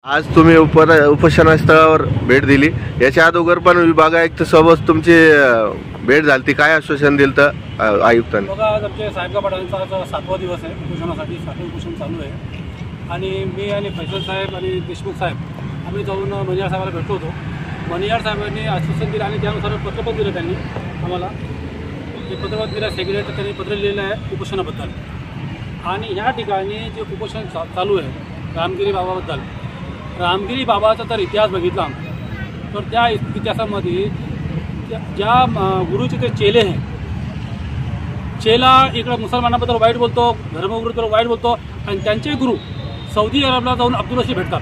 आज तुम्ही उपोषणस्थळावर भेट दिली, याच्या अगोदर पण विभाग आयुक्त सोबत तुमची भेट झाली, काय आश्वासन दिलं तर आयुक्तांनी? बघा, आज आमचे साहेबगाव पाटलांचा 7वा दिवस आहे उपोषणासाठी. 7वे उपोषण चालू आहे आणि मी आणि फैसल साहेब आणि देशमुख साहेब आम्ही जाऊन मनियार साहेबाला भेटलो होतो. मनियार साहेबांनी आश्वासन दिलं आणि त्यानुसार पत्र पण दिलं त्यांनी आम्हाला. ते पत्र दिलं सेक्रेटरी त्यांनी पत्र लिहिलं आहे उपोषणाबद्दल. आणि ह्या ठिकाणी जे उपोषण चालू आहे रामगिरी बाबाबद्दल, रामगिरी बाबाचा जर इतिहास बघितला तर त्या इतिहासामध्ये ज्या गुरुचे ते चेले हैं, चेला इकडं मुसलमानाबद्दल वाईट बोलतो, धर्मगुरूबद्दल वाईट बोलतो आणि त्यांचे गुरु सौदी अरबला जाऊन अब्दुल्लाशी भेटतात,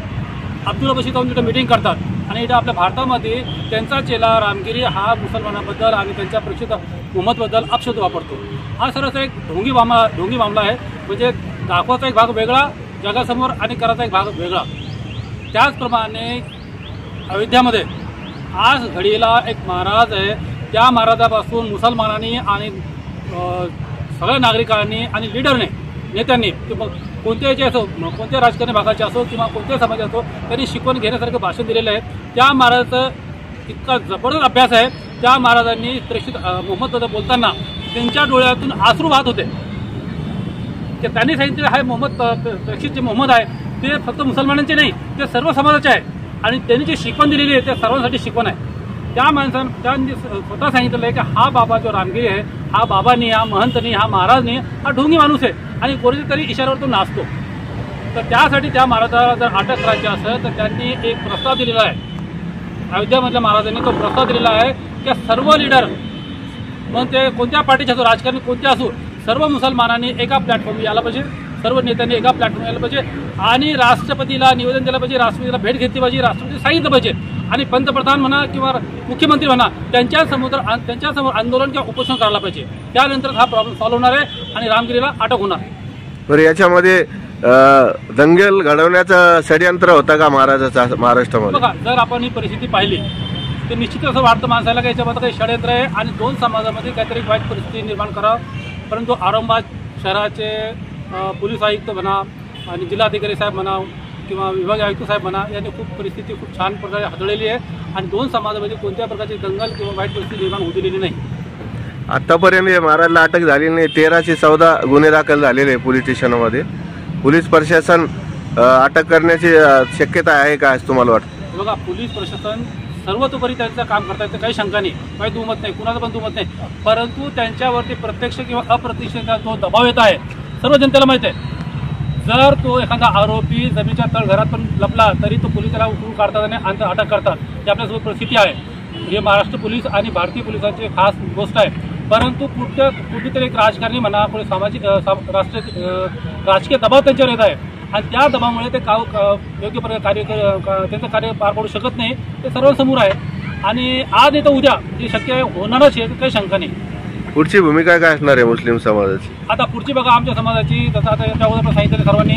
अब्दुल्लाशी जाऊन तिथं मीटिंग करतात आणि इथं आपल्या भारतामध्ये त्यांचा चेला रामगिरी हा मुसलमानाबद्दल आणि त्यांच्या प्रेषित मुहम्मदबद्दल अपशब्द वापरतो. हा सरळ एक ढोंगी मामला आहे. म्हणजे दाखवाचा एक भाग वेगळा जगासमोर आणि कराचा एक भाग वेगळा. त्याचप्रमाणे अयोध्यामध्ये आज घडीला एक महाराज आहे. त्या महाराजापासून मुसलमानांनी आणि सगळ्या नागरिकांनी आणि लीडरने, नेत्यांनी कोणत्याही असो, कोणत्या राजकारणी भागाचे असो किंवा कोणत्याही समाज असो, त्यांनी शिकवण घेण्यासारखं भाषण दिलेलं आहे. त्या महाराजाचं इतका जबरदस्त अभ्यास आहे. त्या महाराजांनी प्रेषित मुहम्मदबद्दल बोलताना त्यांच्या डोळ्यातून अश्रू वाहत होते. की त्यांनी सांगितलेलं आहे प्रेषित जे मुहम्मद आहे ते फक्त मुसलमानांचे नाही, ते सर्व समाजाचे आहे. आणि त्यांनी जे शिकवण दिलेली आहे ते सर्वांसाठी शिकवण आहे. त्या माणसानं त्यांनी स्वतः सांगितलेलं आहे की हा बाबा जो रामगिरी आहे, हा बाबा नाही, हा महंत नाही, हा महाराज नाही, हा ढोंगी माणूस आहे आणि कोणीतरी तरी इशाऱ्यावर तो नाचतो. तर त्यासाठी त्या महाराजाला जर अटक करायची असेल तर त्यांनी एक प्रस्ताव दिलेला आहे. अयोध्यामधल्या महाराजांनी तो प्रस्ताव दिलेला आहे की सर्व लीडर, मग ते कोणत्या पार्टीचे असो, राजकारणी कोणत्या असो, सर्व मुसलमानांनी एका प्लॅटफॉर्मवर यायला पाहिजे, सर्व नेत्यांनी एका प्लॅटफॉर्म यायला पाहिजे आणि राष्ट्रपतीला निवेदन दिलं पाहिजे, राष्ट्रपतीला भेट घेतली पाहिजे, राष्ट्रपती सांगितलं पाहिजे आणि पंतप्रधान म्हणा किंवा मुख्यमंत्री म्हणा त्यांच्यासमोर आंदोलन किंवा उपोषण करायला पाहिजे. त्यानंतर हा प्रॉब्लेम सॉल्व्ह होणार आहे आणि रामगिरीला अटक होणार. बरं, याच्यामध्ये दंगल घडवण्याचा षडयंत्र होता का महाराजाचा महाराष्ट्रामध्ये? बघा, जर आपण ही परिस्थिती पाहिली तर निश्चित असं वाटतं माणसाला की याच्यामध्ये काही षडयंत्र आहे आणि दोन समाजामध्ये काहीतरी वाईट परिस्थिती निर्माण करावं. परंतु औरंगाबाद शहराचे पोलीस आयुक्त म्हणा आणि जिल्हाधिकारी साहेब म्हणा किंवा विभागीय आयुक्त साहेब म्हणा यांनी परिस्थिती खूप छान प्रकारे हाताळलेली आहे आणि दोन समाजामध्ये कोणत्या प्रकारची दंगल किंवा वाईट परिस्थिती निर्माण होऊ दिलेली नाही. आतापर्यंत महाराजला अटक झाली नाही. 1314 गुन्हे दाखल झालेले आहे पोलीस स्टेशनमध्ये. पोलीस प्रशासन अटक करण्याची शक्यता आहे का असं तुम्हाला वाटतं? बघा, पोलीस प्रशासन सर्वतोपरी त्यांचं काम करता येतं, काही शंका नाही, काही दुमत नाही, कुणाचं पण दुमत नाही. परंतु त्यांच्यावरती प्रत्यक्ष किंवा अप्रत्यक्ष जो दबाव येत आहे सर्व जनतेला माहीत आहे. जर तो एखादा आरोपी जमिनीच्या तळघरात पण लपला तरी तो पोलीस त्याला उचलून काढतात आणि अटक करतात. ही आपल्यासोबत परिस्थिती आहे. हे महाराष्ट्र पोलीस आणि भारतीय पोलिसांची खास गोष्ट आहे. परंतु कुठेतरी एक राजकारणी म्हणा, कोणी सामाजिक राजकीय दबाव त्यांच्यावर येत आहे आणि त्या दबावामुळे ते योग्य प्रकारे त्यांचं कार्य पार पाडू शकत नाही. ते सर्वांसमोर आहे आणि आज नाही तर उद्या ही शक्य होणारच आहे, काही शंका नाही. पुढची भूमिका काय असणार आहे मुस्लिम समाजाची? आता पुढची बघा, आमच्या समाजाची जसं आता याच्या अगोदर सांगितलं सर्वांनी,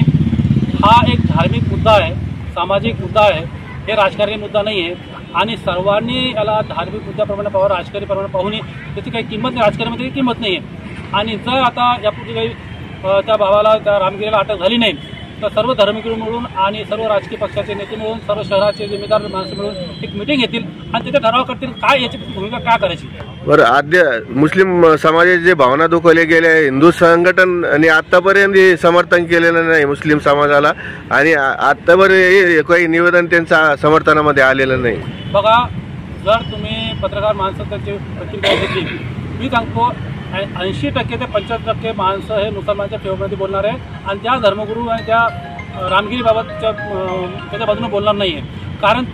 हा एक धार्मिक मुद्दा आहे, सामाजिक मुद्दा आहे, हे राजकारणी मुद्दा नाही आहे आणि सर्वांनी याला धार्मिक मुद्द्याप्रमाणे पाहावं, राजकारणी प्रमाणे पाहू नये. त्याची काही किंमत नाही, राजकारणामध्ये काही किंमत नाही आहे. आणि जर आता यापूर्वी काही त्या भावाला, त्या रामगिरीला अटक झाली नाही तर सर्व धर्मगुरू मिळून आणि सर्व राजकीय पक्षाचे नेते मिळून, सर्व शहराचे जिम्मेदार माणसं मिळून एक मिटिंग घेतील आणि तिथे ठराव करतील काय याची भूमिका काय करायची. बरं, आद्य मुस्लिम समाजाचे जे भावना दुखवले गेले, हिंदू संघटनाने आतापर्यंत समर्थन केलेलं नाही मुस्लिम समाजाला आणि आतापर्यंत काही निवेदन त्यांच्या समर्थनामध्ये आलेलं नाही. बघा, जर तुम्ही पत्रकार माणसं त्यांची प्रतिक्रिया घेतली, मी सांगतो 80% ते 75% माणसं हे मुसलमानच्या फेवरमध्ये बोलणार आहे आणि त्या धर्मगुरू आणि त्या रामगिरी बाबतच्या त्याच्या बाजूने बोलणार नाही आहे. कारण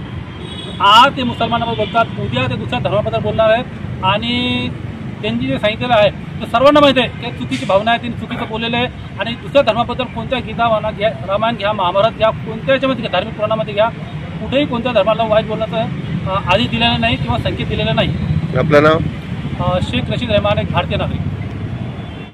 आज ते मुसलमानाबद्दल बोलतात, उद्या ते दुसऱ्या धर्माबद्दल बोलणार आहेत आणि त्यांनी जे सांगितलेलं आहे ते सर्वांना माहिती आहे की चुकीची भावना आहे, त्यांनी चुकीचं बोललेलं आहे. आणि दुसऱ्या धर्माबद्दल कोणत्या गीता म्हणा घ्या, रामायण घ्या, महाभारत घ्या, कोणत्या याच्यामध्ये घ्या, धार्मिक पुराणामध्ये घ्या, कुठेही कोणत्या धर्माला वाईट बोलण्याचं आधी दिलेलं नाही किंवा संकेत दिलेला नाही. आपलं नाव? शेख रशीद रहमान, एक भारतीय नागरिक.